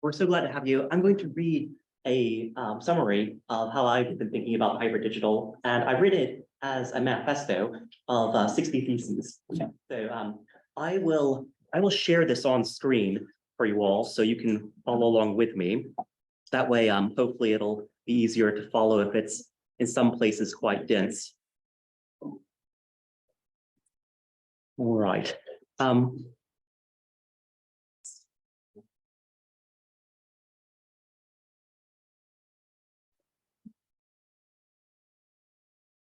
We're so glad to have you. I'm going to read a summary of how I've been thinking about hyperdigital, and I read it as a manifesto of 60 theses. So I will share this on screen for you all, so you can follow along with me. That way, hopefully it'll be easier to follow if it's in some places quite dense. All right.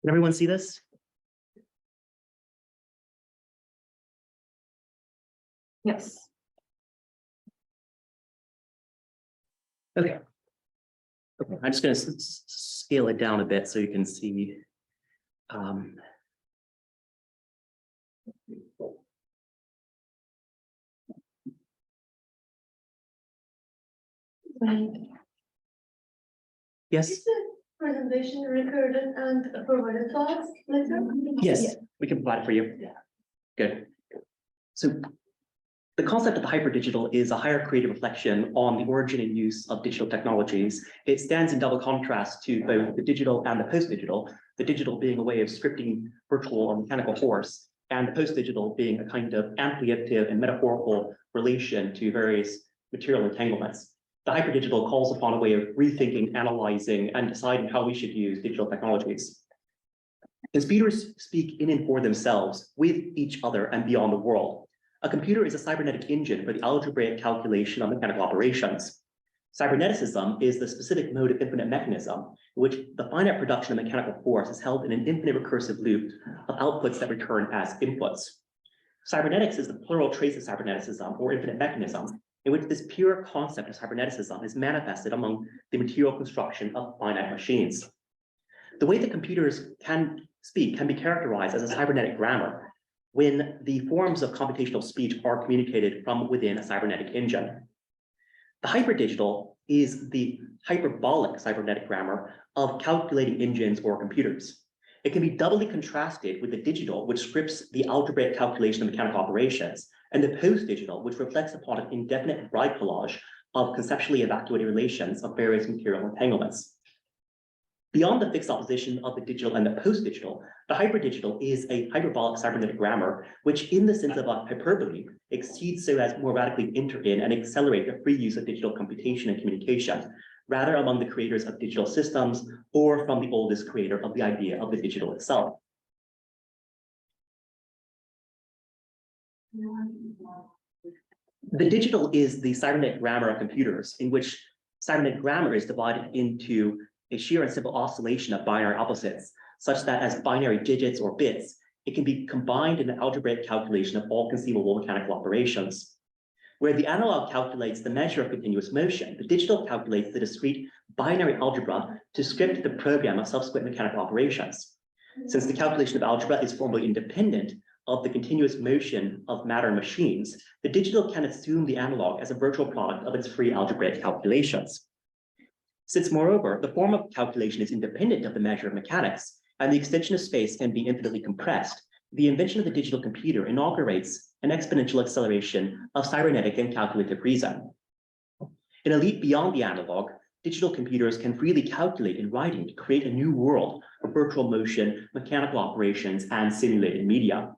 Can everyone see this? Yes. Okay. Okay, I'm just going to scale it down a bit so you can see. Yes. Is the presentation recorded and provided to us later? Yes, Yeah. we can provide it for you. Yeah. Good. So the concept of the hyperdigital is a higher creative reflection on the origin and use of digital technologies. It stands in double contrast to both the digital and the post-digital, the digital being a way of scripting virtual or mechanical force, and the post-digital being a kind of ampliative and metaphorical relation to various material entanglements. The hyperdigital calls upon a way of rethinking, analyzing, and deciding how we should use digital technologies. Computers speak in and for themselves, with each other and beyond the world. A computer is a cybernetic engine for the algebraic calculation of mechanical operations. Cyberneticism is the specific mode of infinite mechanism, in which the finite production of mechanical force is held in an infinite recursive loop of outputs that return as inputs. Cybernetics is the plural trace of cyberneticism, or infinite mechanism, in which this pure concept of cyberneticism is manifested among the material construction of finite machines. The way that computers can speak can be characterized as a cybernetic grammar, when the forms of computational speech are communicated from within a cybernetic engine. The hyperdigital is the hyperbolic cybernetic grammar of calculating engines or computers. It can be doubly contrasted with the digital, which scripts the algebraic calculation of mechanical operations, and the post-digital, which reflects upon an indefinite bride collage of conceptually evacuated relations of various material entanglements. Beyond the fixed opposition of the digital and the post-digital, the hyperdigital is a hyperbolic cybernetic grammar, which in the sense of a hyperbole, exceeds so as more radically enter in and accelerate the free use of digital computation and communication, rather among the creators of digital systems or from the oldest creator of the idea of the digital itself. The digital is the cybernetic grammar of computers, in which cybernetic grammar is divided into a sheer and simple oscillation of binary opposites, such that as binary digits or bits, it can be combined in an algebraic calculation of all conceivable mechanical operations. Where the analog calculates the measure of continuous motion, the digital calculates the discrete binary algebra to script the program of subsequent mechanical operations. Since the calculation of algebra is formally independent of the continuous motion of matter machines, the digital can assume the analog as a virtual product of its free algebraic calculations. Since, moreover, the form of calculation is independent of the measure of mechanics, and the extension of space can be infinitely compressed, the invention of the digital computer inaugurates an exponential acceleration of cybernetic and calculative reason. In a leap beyond the analog, digital computers can freely calculate in writing to create a new world of virtual motion, mechanical operations, and simulated media.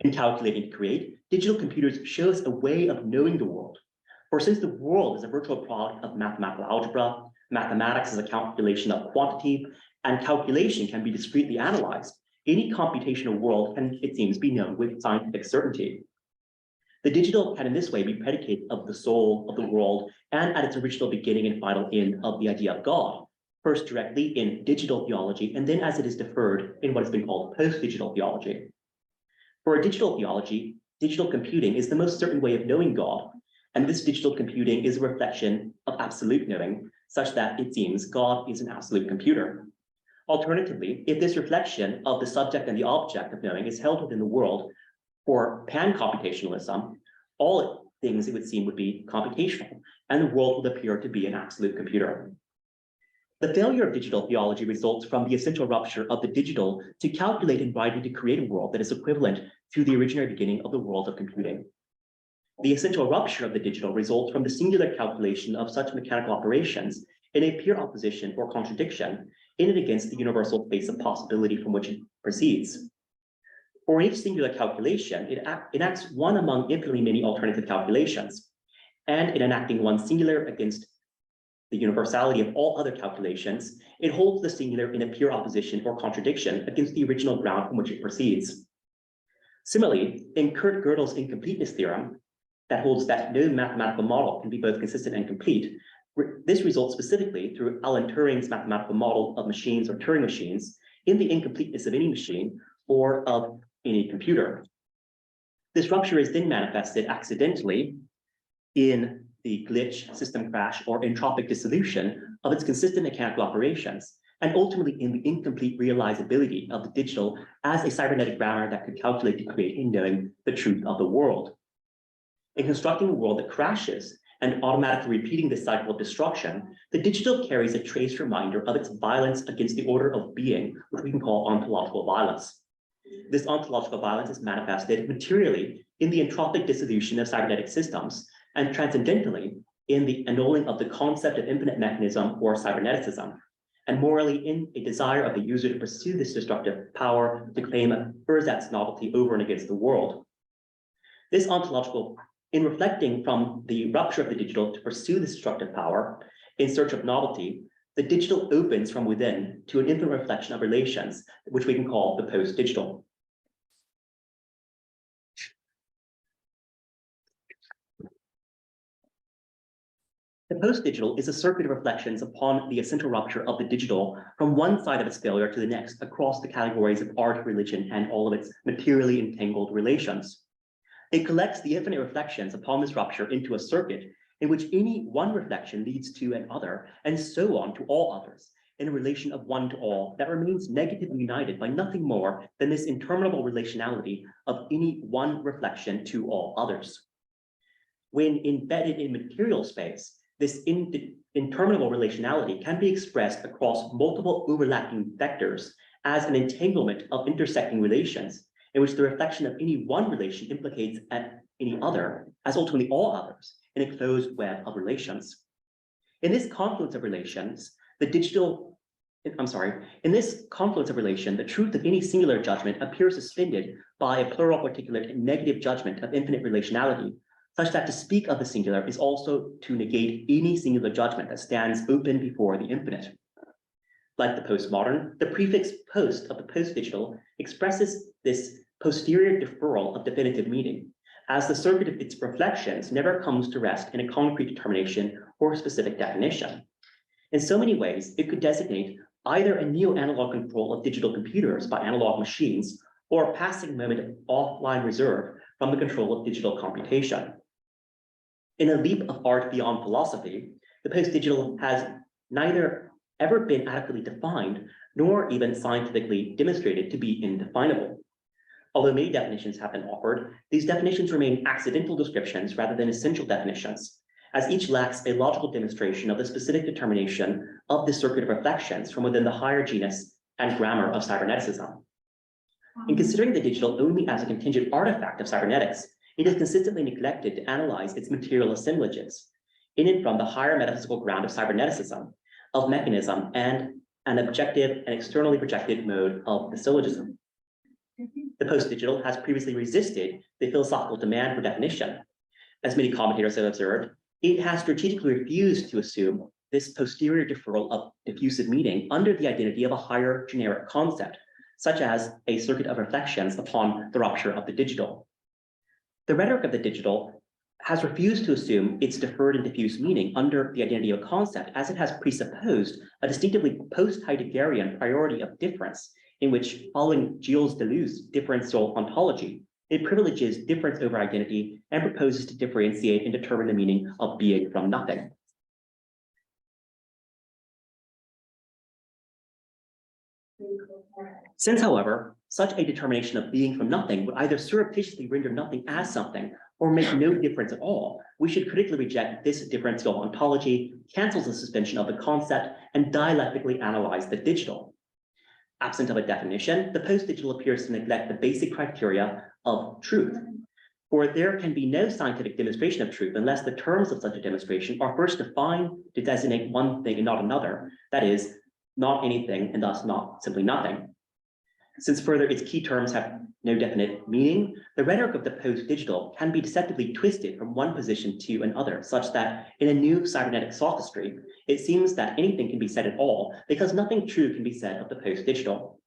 In calculating to create, digital computers show us a way of knowing the world. For since the world is a virtual product of mathematical algebra, mathematics is a calculation of quantity, and calculation can be discretely analyzed, any computational world can, it seems, be known with scientific certainty. The digital can in this way be predicated of the soul of the world and at its original beginning and final end of the idea of God, first directly in digital theology, and then as it is deferred in what has been called post-digital theology. For a digital theology, digital computing is the most certain way of knowing God, and this digital computing is a reflection of absolute knowing, such that it seems God is an absolute computer. Alternatively, if this reflection of the subject and the object of knowing is held within the world for pan-computationalism, all things, it would seem, would be computational, and the world would appear to be an absolute computer. The failure of digital theology results from the essential rupture of the digital to calculate in writing to create a world that is equivalent to the originary beginning of the world of computing. The essential rupture of the digital results from the singular calculation of such mechanical operations in a pure opposition or contradiction in and against the universal space of possibility from which it proceeds. For each singular calculation, it enacts one among infinitely many alternative calculations, and in enacting one singular against the universality of all other calculations, it holds the singular in a pure opposition or contradiction against the original ground from which it proceeds. Similarly, in Kurt Gödel's incompleteness theorem, that holds that no mathematical model can be both consistent and complete, this results specifically through Alan Turing's mathematical model of machines or Turing machines in the incompleteness of any machine or of any computer. This rupture is then manifested accidentally in the glitch, system crash, or entropic dissolution of its consistent mechanical operations, and ultimately in the incomplete realizability of the digital as a cybernetic grammar that could calculate to create in knowing the truth of the world. In constructing a world that crashes and automatically repeating this cycle of destruction, the digital carries a trace reminder of its violence against the order of being, which we can call ontological violence. This ontological violence is manifested materially in the entropic dissolution of cybernetic systems, and transcendentally in the annulling of the concept of infinite mechanism or cyberneticism, and morally in a desire of the user to pursue this destructive power to claim Erzat's novelty over and against the world. This ontological, in reflecting from the rupture of the digital to pursue this destructive power in search of novelty, the digital opens from within to an infinite reflection of relations, which we can call the post-digital. The post-digital is a circuit of reflections upon the essential rupture of the digital from one side of its failure to the next across the categories of art, religion, and all of its materially entangled relations. It collects the infinite reflections upon this rupture into a circuit in which any one reflection leads to another, and so on to all others, in a relation of one to all that remains negatively united by nothing more than this interminable relationality of any one reflection to all others. When embedded in material space, this interminable relationality can be expressed across multiple overlapping vectors as an entanglement of intersecting relations, in which the reflection of any one relation implicates any other, as ultimately all others, in a closed web of relations. In this confluence of relations, the truth of any singular judgment appears suspended by a plural particulate and negative judgment of infinite relationality, such that to speak of the singular is also to negate any singular judgment that stands open before the infinite. Like the postmodern, the prefix post of the post-digital expresses this posterior deferral of definitive meaning, as the circuit of its reflections never comes to rest in a concrete determination or specific definition. In so many ways, it could designate either a neo-analog control of digital computers by analog machines, or a passing moment of offline reserve from the control of digital computation. In a leap of art beyond philosophy, the post-digital has neither ever been adequately defined, nor even scientifically demonstrated to be indefinable. Although many definitions have been offered, these definitions remain accidental descriptions rather than essential definitions, as each lacks a logical demonstration of the specific determination of the circuit of reflections from within the higher genus and grammar of cyberneticism. In considering the digital only as a contingent artifact of cybernetics, it is consistently neglected to analyze its material assemblages, in and from the higher metaphysical ground of cyberneticism, of mechanism, and an objective and externally projected mode of the syllogism. The post-digital has previously resisted the philosophical demand for definition. As many commentators have observed, it has strategically refused to assume this posterior deferral of diffusive meaning under the identity of a higher generic concept, such as a circuit of reflections upon the rupture of the digital. The rhetoric of the digital has refused to assume its deferred and diffuse meaning under the identity of a concept, as it has presupposed a distinctively post-Heideggerian priority of difference, in which, following Gilles Deleuze's differential ontology, it privileges difference over identity and proposes to differentiate and determine the meaning of being from nothing. Since, however, such a determination of being from nothing would either surreptitiously render nothing as something or make no difference at all, we should critically reject this differential ontology, cancels the suspension of the concept, and dialectically analyze the digital. Absent of a definition, the post-digital appears to neglect the basic criteria of truth. For there can be no scientific demonstration of truth unless the terms of such a demonstration are first defined to designate one thing and not another, that is, not anything and thus not simply nothing. Since further its key terms have no definite meaning, the rhetoric of the post-digital can be deceptively twisted from one position to another, such that in a new cybernetic sophistry, it seems that anything can be said at all because nothing true can be said of the post-digital.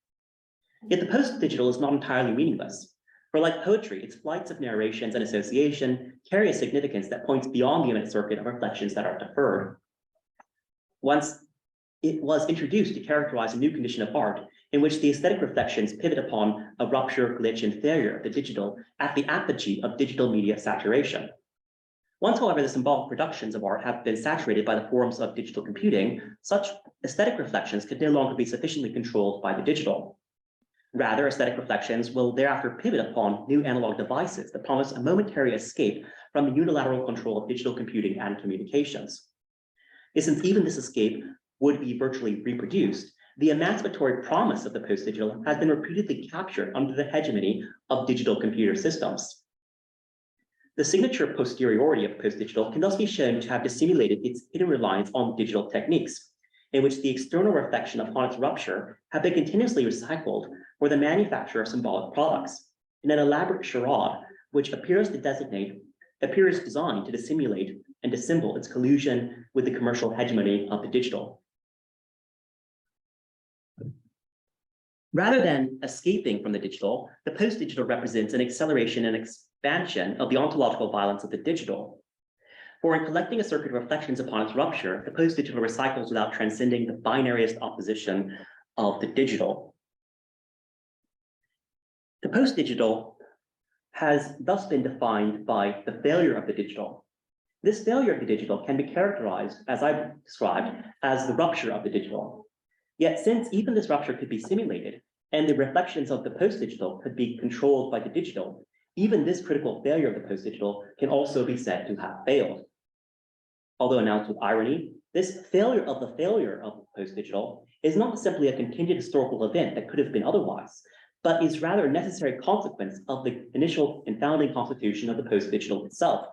Yet the post-digital is not entirely meaningless. For like poetry, its flights of narrations and association carry a significance that points beyond the imminent circuit of reflections that are deferred. Once it was introduced to characterize a new condition of art in which the aesthetic reflections pivot upon a rupture, glitch, and failure of the digital at the apogee of digital media saturation. Once, however, the symbolic productions of art have been saturated by the forms of digital computing, such aesthetic reflections could no longer be sufficiently controlled by the digital. Rather, aesthetic reflections will thereafter pivot upon new analog devices that promise a momentary escape from the unilateral control of digital computing and communications. And since even this escape would be virtually reproduced, the emancipatory promise of the post-digital has been repeatedly captured under the hegemony of digital computer systems. The signature posteriority of post-digital can thus be shown to have dissimulated its hidden reliance on digital techniques, in which the external reflection upon its rupture have been continuously recycled for the manufacture of symbolic products, in an elaborate charade which appears designed to dissimulate and dissemble its collusion with the commercial hegemony of the digital. Rather than escaping from the digital, the post-digital represents an acceleration and expansion of the ontological violence of the digital. For in collecting a circuit of reflections upon its rupture, the post-digital recycles without transcending the binariest opposition of the digital. The post-digital has thus been defined by the failure of the digital. This failure of the digital can be characterized, as I've described, as the rupture of the digital. Yet since even this rupture could be simulated and the reflections of the post-digital could be controlled by the digital, even this critical failure of the post-digital can also be said to have failed. Although announced with irony, this failure of the post-digital is not simply a contingent historical event that could have been otherwise, but is rather a necessary consequence of the initial and founding constitution of the post-digital itself.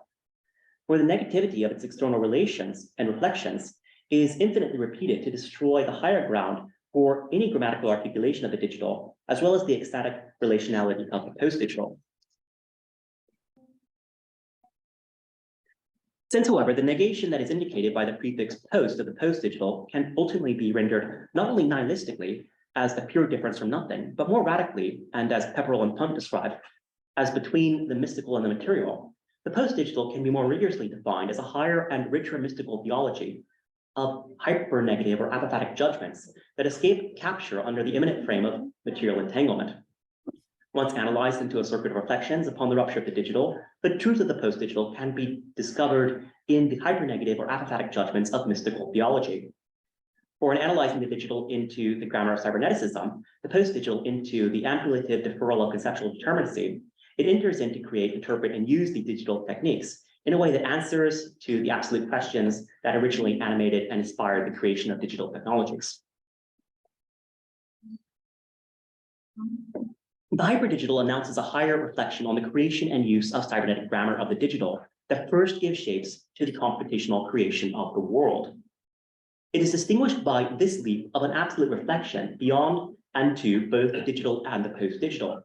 For the negativity of its external relations and reflections is infinitely repeated to destroy the higher ground for any grammatical articulation of the digital, as well as the ecstatic relationality of the post-digital. Since, however, the negation that is indicated by the prefix post of the post-digital can ultimately be rendered not only nihilistically as a pure difference from nothing, but more radically, and as Pepperell and Punt describe, as between the mystical and the material, the post-digital can be more rigorously defined as a higher and richer mystical theology of hyper-negative or apophatic judgments that escape capture under the immanent frame of material entanglement. Once analyzed into a circuit of reflections upon the rupture of the digital, the truth of the post-digital can be discovered in the hyper-negative or apophatic judgments of mystical theology. For in analyzing the digital into the grammar of cyberneticism, the post-digital into the ampulative deferral of conceptual determinacy, it enters in to create, interpret, and use the digital techniques in a way that answers to the absolute questions that originally animated and inspired the creation of digital technologies. The hyperdigital announces a higher reflection on the creation and use of cybernetic grammar of the digital that first gives shapes to the computational creation of the world. It is distinguished by this leap of an absolute reflection beyond and to both the digital and the post-digital.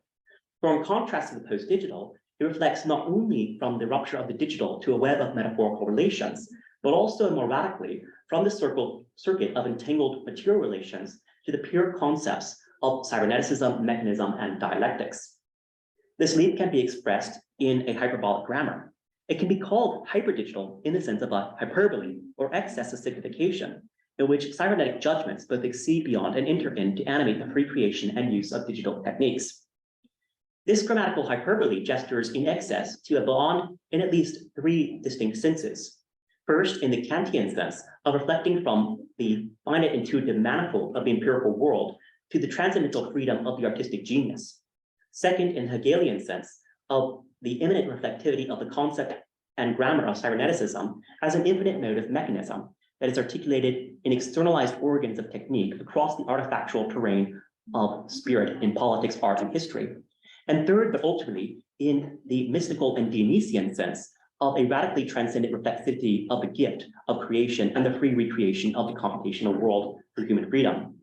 For in contrast to the post-digital, it reflects not only from the rupture of the digital to a web of metaphorical relations, but also more radically from the circuit of entangled material relations to the pure concepts of cyberneticism, mechanism, and dialectics. This leap can be expressed in a hyperbolic grammar. It can be called hyperdigital in the sense of a hyperbole or excess of signification, in which cybernetic judgments both exceed beyond and enter in to animate the free creation and use of digital techniques. This grammatical hyperbole gestures in excess to a beyond in at least three distinct senses. First, in the Kantian sense of reflecting from the finite intuitive manifold of the empirical world to the transcendental freedom of the artistic genius. Second, in Hegelian sense of the immanent reflectivity of the concept and grammar of cyberneticism as an infinite mode of mechanism that is articulated in externalized organs of technique across the artifactual terrain of spirit in politics, art, and history. And third, but ultimately, in the mystical and Dionysian sense of a radically transcendent reflexivity of the gift of creation and the free recreation of the computational world for human freedom.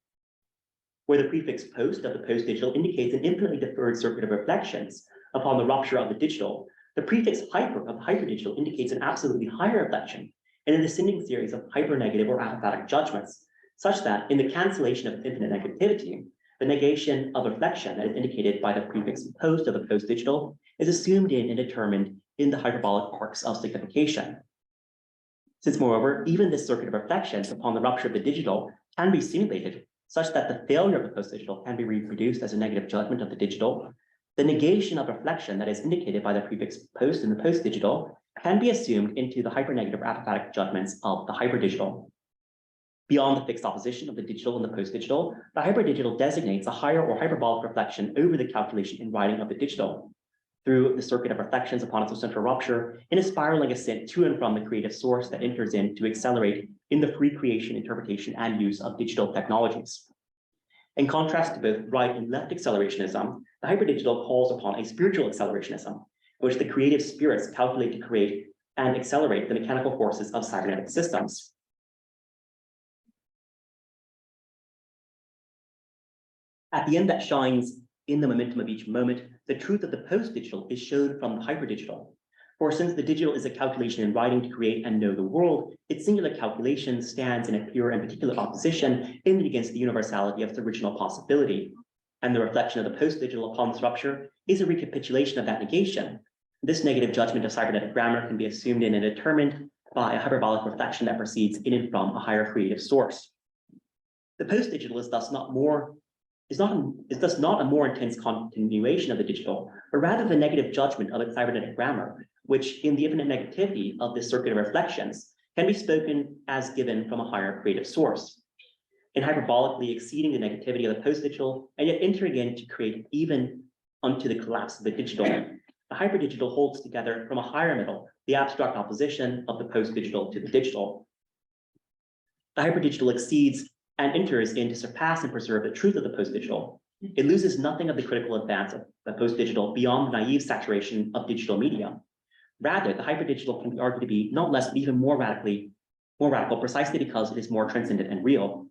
Where the prefix post of the post-digital indicates an infinitely deferred circuit of reflections upon the rupture of the digital, the prefix hyper of the hyperdigital indicates an absolutely higher reflection in a descending series of hypernegative or apophatic judgments, such that in the cancellation of infinite negativity, the negation of reflection that is indicated by the prefix post of the post-digital is assumed in and determined in the hyperbolic arcs of signification. Since, moreover, even this circuit of reflections upon the rupture of the digital can be simulated such that the failure of the post-digital can be reproduced as a negative judgment of the digital, the negation of reflection that is indicated by the prefix post in the post-digital can be assumed into the hypernegative or apophatic judgments of the hyperdigital. Beyond the fixed opposition of the digital and the post-digital, the hyperdigital designates a higher or hyperbolic reflection over the calculation in writing of the digital, through the circuit of reflections upon its central rupture in a spiraling ascent to and from the creative source that enters in to accelerate in the free creation, interpretation, and use of digital technologies. In contrast to both right and left accelerationism, the hyperdigital calls upon a spiritual accelerationism, in which the creative spirits calculate to create and accelerate the mechanical forces of cybernetic systems. At the end that shines in the momentum of each moment, the truth of the post-digital is showed from the hyperdigital. For since the digital is a calculation in writing to create and know the world, its singular calculation stands in a pure and particular opposition in and against the universality of its original possibility. And the reflection of the post-digital upon this rupture is a recapitulation of that negation. This negative judgment of cybernetic grammar can be assumed in and determined by a hyperbolic reflection that proceeds in and from a higher creative source. The post-digital is thus not a more intense continuation of the digital, but rather the negative judgment of its cybernetic grammar, which in the infinite negativity of this circuit of reflections can be spoken as given from a higher creative source. In hyperbolically exceeding the negativity of the post-digital and yet entering in to create even unto the collapse of the digital, the hyperdigital holds together from a higher middle the abstract opposition of the post-digital to the digital. The hyperdigital exceeds and enters in to surpass and preserve the truth of the post-digital. It loses nothing of the critical advance of the post-digital beyond the naive saturation of digital media. Rather, the hyperdigital can be argued to be not less but even more radical precisely because it is more transcendent and real.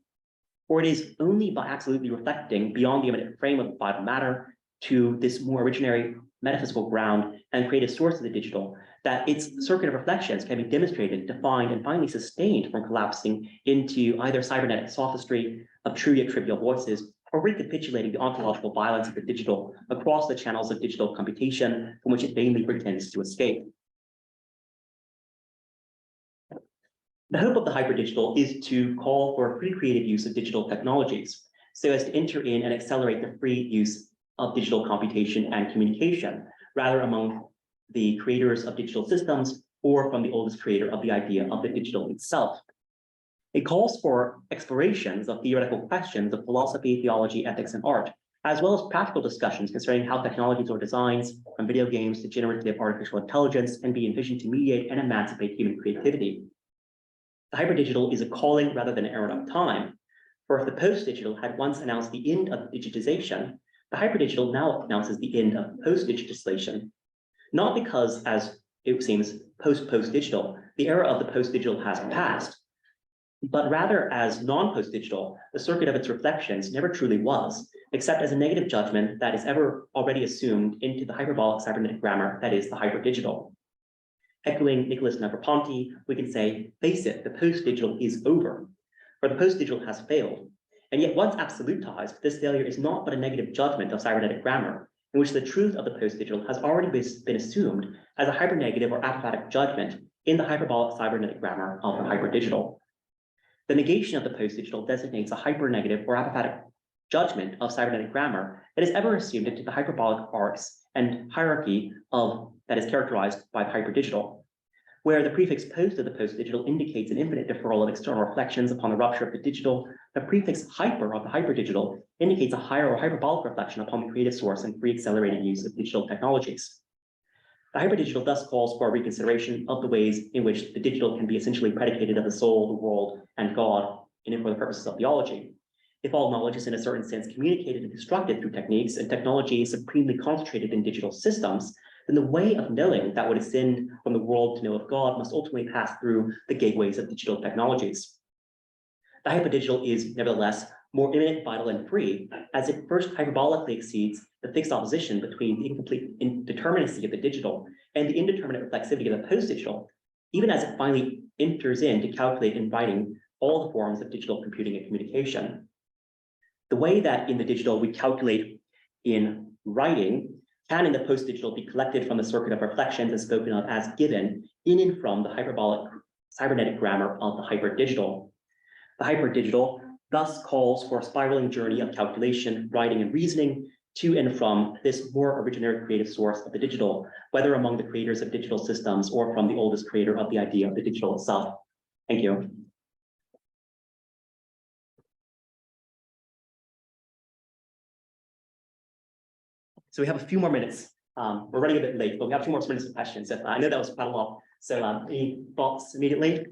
For it is only by absolutely reflecting beyond the immanent frame of vital matter to this more originary metaphysical ground and creative source of the digital that its circuit of reflections can be demonstrated, defined, and finally sustained from collapsing into either cybernetic sophistry of true yet trivial voices, or recapitulating the ontological violence of the digital across the channels of digital computation from which it vainly pretends to escape. The hope of the hyperdigital is to call for free creative use of digital technologies, so as to enter in and accelerate the free use of digital computation and communication, rather among the creators of digital systems or from the oldest creator of the idea of the digital itself. It calls for explorations of theoretical questions of philosophy, theology, ethics, and art, as well as practical discussions concerning how technologies or designs, from video games to generative artificial intelligence, can be envisioned to mediate and emancipate human creativity. The hyperdigital is a calling rather than an errand of time, for if the post-digital had once announced the end of digitization, the hyperdigital now announces the end of post-digitization. Not because, as it seems, post-digital, the era of the post-digital has passed, but rather as non-post-digital, the circuit of its reflections never truly was, except as a negative judgment that is ever already assumed into the hyperbolic cybernetic grammar that is the hyperdigital. Echoing Nicholas Negroponte, we can say, face it, the post-digital is over, for the post-digital has failed. And yet once absolutized, this failure is not but a negative judgment of cybernetic grammar, in which the truth of the post-digital has already been assumed as a hypernegative or apophatic judgment in the hyperbolic cybernetic grammar of the hyperdigital. The negation of the post-digital designates a hypernegative or apophatic judgment of cybernetic grammar that is ever assumed into the hyperbolic arcs and hierarchy that is characterized by the hyperdigital, where the prefix post of the post-digital indicates an infinite deferral of external reflections upon the rupture of the digital. The prefix hyper of the hyperdigital indicates a higher or hyperbolic reflection upon the creative source and free accelerated use of digital technologies. The hyperdigital thus calls for a reconsideration of the ways in which the digital can be essentially predicated of the soul, the world, and God, in and for the purposes of theology. If all knowledge is in a certain sense communicated and constructed through techniques and technology is supremely concentrated in digital systems, then the way of knowing that would ascend from the world to know of God must ultimately pass through the gateways of digital technologies. The hyperdigital is nevertheless more imminent, vital, and free, as it first hyperbolically exceeds the fixed opposition between the incomplete indeterminacy of the digital and the indeterminate reflexivity of the post-digital, even as it finally enters in to calculate in writing all the forms of digital computing and communication. The way that in the digital we calculate in writing can in the post-digital be collected from the circuit of reflections and spoken of as given in and from the hyperbolic cybernetic grammar of the hyperdigital. The hyperdigital thus calls for a spiraling journey of calculation, writing, and reasoning to and from this more originary creative source of the digital, whether among the creators of digital systems or from the oldest creator of the idea of the digital itself. Thank you. So we have a few more minutes. We're running a bit late, but we have a few more minutes of questions. I know that was quite a lot. So any thoughts immediately?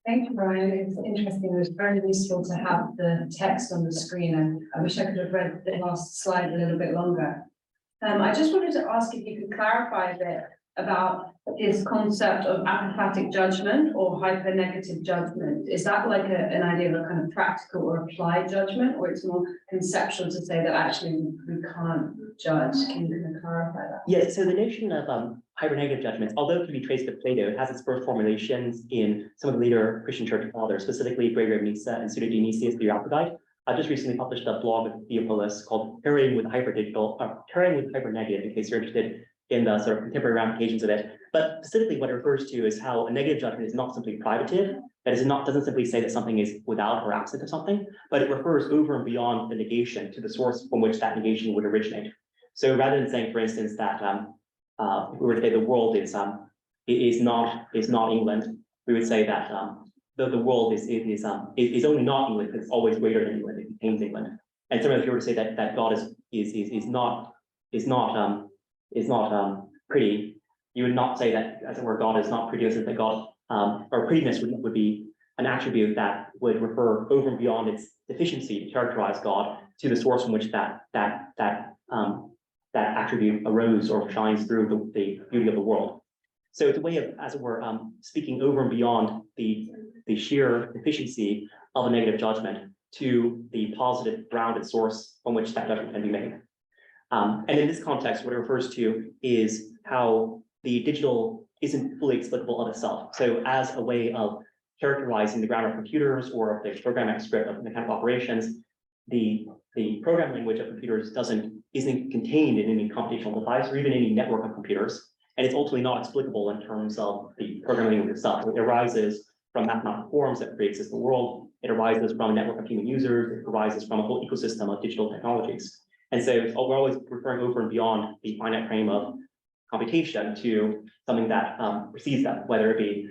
Thank you, Brian. It's interesting. It was very useful to have the text on the screen, and I wish I could have read the last slide a little bit longer. I just wanted to ask if you could clarify a bit about his concept of apophatic judgment or hypernegative judgment. Is that like an idea of a kind of practical or applied judgment, or it's more conceptual to say that actually we can't judge? Can you kind of clarify that? Yes, so the notion of hypernegative judgments, although it can be traced to Plato, it has its first formulations in some of the later Christian church fathers, specifically Gregory of Nyssa and Pseudo-Dionysius the Areopagite. I just recently published a blog with Theophilus called Carrying with Hyperdigital, Carrying with Hypernegative, in case you're interested in the sort of contemporary ramifications of it. But specifically what it refers to is how a negative judgment is not simply privative, that is, doesn't simply say that something is without or absent of something, but it refers over and beyond the negation to the source from which that negation would originate. So rather than saying, for instance, that if we were to say the world is not England, we would say that the world is only not England because it's always greater than England. It contains England. And similarly, if you were to say that God is not pretty, you would not say that, as it were, God is not pretty, as if that God or prettiness would be an attribute that would refer over and beyond its deficiency to characterize God to the source from which that attribute arose or shines through the beauty of the world. So it's a way of, as it were, speaking over and beyond the sheer deficiency of a negative judgment to the positive grounded source from which that judgment can be made. And in this context, what it refers to is how the digital isn't fully explicable of itself. So as a way of characterizing the grammar of computers or of the programming script of mechanical operations, the programming language of computers isn't contained in any computational device or even any network of computers. And it's ultimately not explicable in terms of the programming language itself. It arises from mathematical forms that pre-exist in the world. It arises from a network of human users. It arises from a whole ecosystem of digital technologies. And so we're always referring over and beyond the finite frame of computation to something that precedes that, whether it be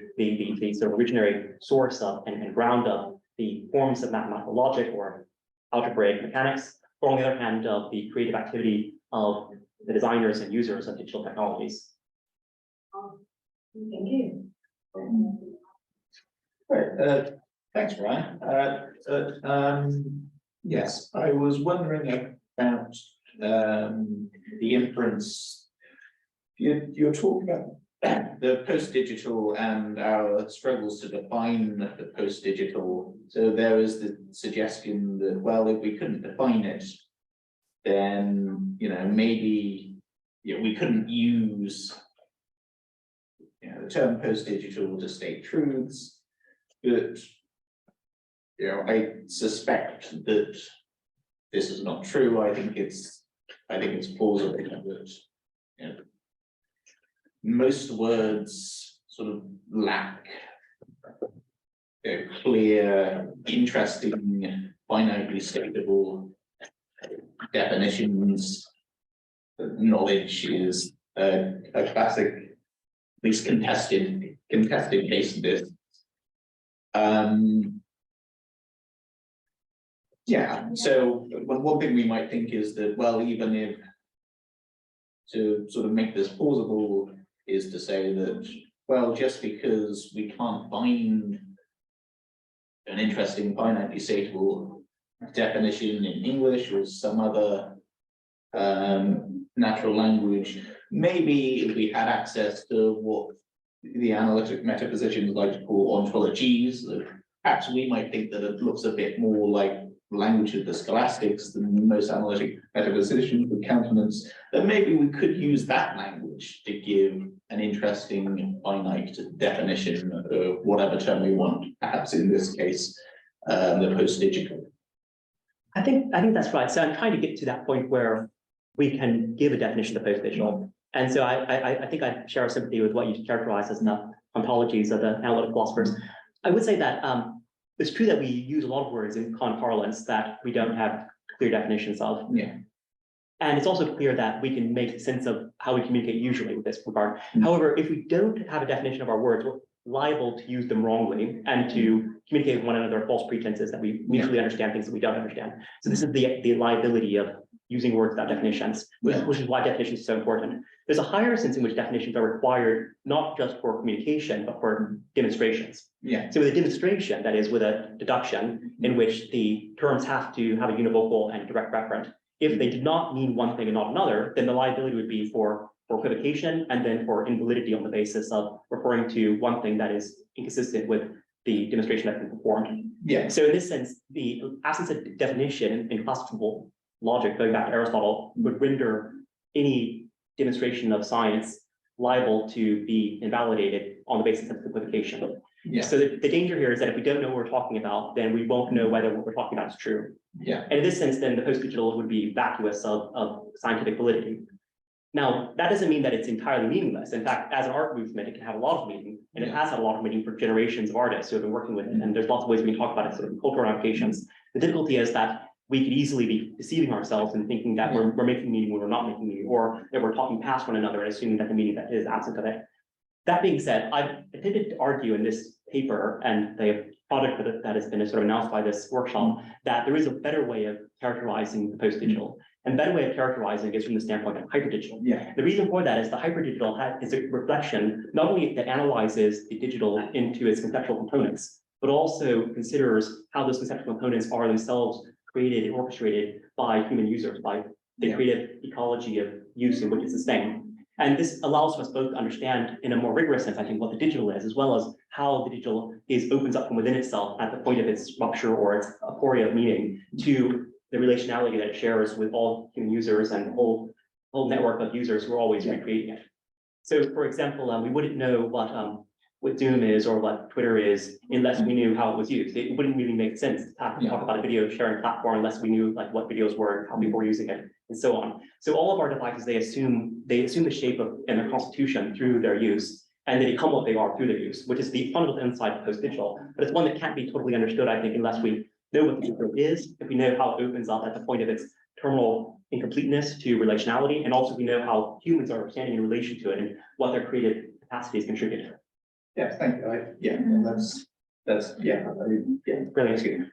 the sort of originary source of and ground of the forms of mathematical logic or algebraic mechanics, or on the other hand, of the creative activity of the designers and users of digital technologies. Thank you. Great. Thanks, Ryan. Yes, I was wondering about the inference. You're talking about the post-digital and our struggles to define the post-digital. So there is the suggestion that, well, if we couldn't define it, then maybe we couldn't use the term post-digital to state truths. But I suspect that this is not true. I think it's plausible that most words sort of lack clear, interesting, finitely stateable definitions. Knowledge is a classic, at least contested case of this. So one thing we might think is that, well, even if to sort of make this plausible is to say that, well, just because we can't find an interesting finitely stateable definition in English or some other natural language. Maybe if we had access to what the analytic metaphysicians like to call ontologies, perhaps we might think that it looks a bit more like language of the scholastics than most analytic metaphysicians would countenance, then maybe we could use that language to give an interesting finite definition of whatever term we want, perhaps in this case, the post-digital. I think that's right. So I'm trying to get to that point where we can give a definition of post-digital. And so I think I share a sympathy with what you characterize as the ontologies of the analytic philosophers. I would say that it's true that we use a lot of words in common parlance that we don't have clear definitions of. Yeah. And it's also clear that we can make sense of how we communicate usually with this regard. However, if we don't have a definition of our words, we're liable to use them wrongly and to communicate with one another false pretenses that we mutually understand things that we don't understand. So this is the liability of using words without definitions, which is why definitions are so important. There's a higher sense in which definitions are required, not just for communication, but for demonstrations. Yeah. So with a demonstration, that is with a deduction in which the terms have to have a univocal and direct referent. If they did not mean one thing and not another, then the liability would be for equivocation and then for invalidity on the basis of referring to one thing that is inconsistent with the demonstration that's been performed. Yeah. So in this sense, the absence of definition in classical logic, going back to Aristotle, would render any demonstration of science liable to be invalidated on the basis of equivocation. Yeah. So the danger here is that if we don't know what we're talking about, then we won't know whether what we're talking about is true. Yeah. And in this sense, then the post-digital would be vacuous of scientific validity. Now, that doesn't mean that it's entirely meaningless. In fact, as an art movement, it can have a lot of meaning, and it has had a lot of meaning for generations of artists who have been working with it. And there's lots of ways we can talk about it, sort of cultural applications. The difficulty is that we could easily be deceiving ourselves and thinking that we're making meaning when we're not making meaning, or that we're talking past one another and assuming that the meaning that is absent of it. That being said, I've attempted to argue in this paper and the product that has been sort of announced by this workshop that there is a better way of characterizing the post-digital. And better way of characterizing it is from the standpoint of hyperdigital. Yeah. The reason for that is the hyperdigital is a reflection, not only that analyzes the digital into its conceptual components, but also considers how those conceptual components are themselves created and orchestrated by human users, by the creative ecology of use in which it's sustained. And this allows us both to understand in a more rigorous sense, I think, what the digital is, as well as how the digital opens up from within itself at the point of its rupture or its aporia of meaning to the relationality that it shares with all human users and the whole network of users who are always recreating it. So, for example, we wouldn't know what Zoom is or what Twitter is unless we knew how it was used. It wouldn't really make sense to talk about a video sharing platform unless we knew like what videos were, how people were using it, and so on. So all of our devices, they assume the shape of and their constitution through their use, and they become what they are through their use, which is the fundamental insight of post-digital. But it's one that can't be totally understood, I think, unless we know what the digital is, if we know how it opens up at the point of its terminal incompleteness to relationality, and also we know how humans are standing in relation to it and what their creative capacities contribute. Yes, thank you. That's brilliant.